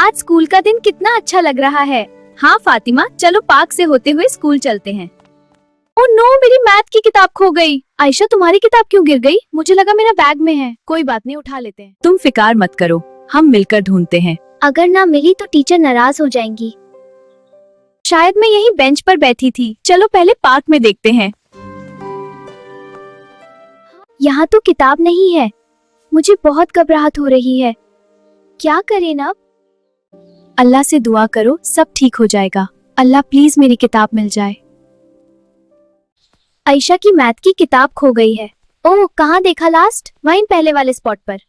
आज स्कूल का दिन कितना अच्छा लग रहा है। हाँ फातिमा, चलो पार्क से होते हुए स्कूल चलते हैं। ओह नो, मेरी मैथ की किताब खो गई। आयशा, तुम्हारी किताब क्यों गिर गई? मुझे लगा मेरा बैग में है। कोई बात नहीं, उठा लेते हैं। तुम फिकार मत करो, हम मिलकर ढूंढते हैं। अगर ना मिली तो टीचर नाराज हो जाएंगी। शायद मैं यही बेंच पर बैठी थी। चलो पहले पार्क में देखते हैं। यहाँ तो किताब नहीं है। मुझे बहुत घबराहट हो रही है। क्या करें ना? अल्लाह से दुआ करो, सब ठीक हो जाएगा। अल्लाह प्लीज मेरी किताब मिल जाए। आयशा की मैथ की किताब खो गई है। ओह, कहाँ देखा लास्ट? वहीं पहले वाले स्पॉट पर।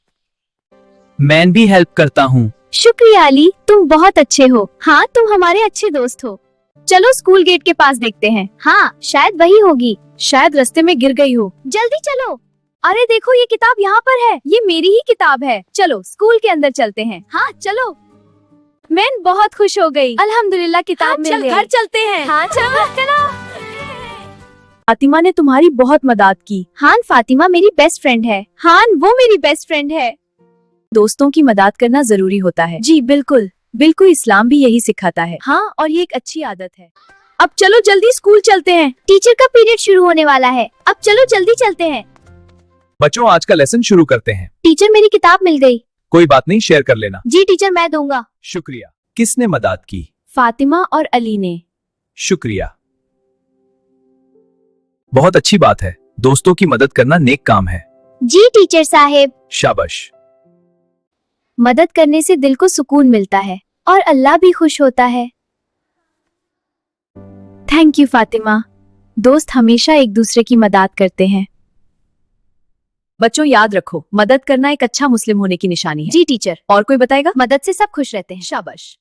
मैं भी हेल्प करता हूँ। शुक्रिया अली, तुम बहुत अच्छे हो। हाँ, तुम हमारे अच्छे दोस्त हो। चलो स्कूल गेट के पास देखते हैं। हाँ, शायद वही होगी। शायद रास्ते में गिर गई हो। जल्दी चलो। अरे देखो, ये किताब यहाँ पर है। ये मेरी ही किताब है। चलो स्कूल के अंदर चलते हैं। हाँ चलो। मैं बहुत खुश हो गई। अल्हम्दुलिल्लाह किताब मिल गई। घर चलते हैं। हाँ चलो चलो। फातिमा ने तुम्हारी बहुत मदद की। हान, फातिमा मेरी बेस्ट फ्रेंड है। हान, वो मेरी बेस्ट फ्रेंड है। दोस्तों की मदद करना जरूरी होता है। जी बिल्कुल। बिल्कुल, इस्लाम भी यही सिखाता है। हाँ, और ये एक अच्छी आदत है। अब चलो जल्दी स्कूल चलते हैं। टीचर का पीरियड शुरू होने वाला है। अब चलो जल्दी चलते हैं। बच्चों, आज का लेसन शुरू करते हैं। टीचर, मेरी किताब मिल गई। कोई बात नहीं, शेयर कर लेना। जी टीचर, मैं दूंगा। शुक्रिया। किसने मदद की? फातिमा और अली ने। शुक्रिया, बहुत अच्छी बात है। दोस्तों की मदद करना नेक काम है। जी टीचर साहेब। शाबाश। मदद करने से दिल को सुकून मिलता है और अल्लाह भी खुश होता है। Thank you Fatima. दोस्त हमेशा एक दूसरे की मदद करते हैं। बच्चों, याद रखो, मदद करना एक अच्छा मुस्लिम होने की निशानी है। जी टीचर। और कोई बताएगा? मदद से सब खुश रहते हैं। शाबाश।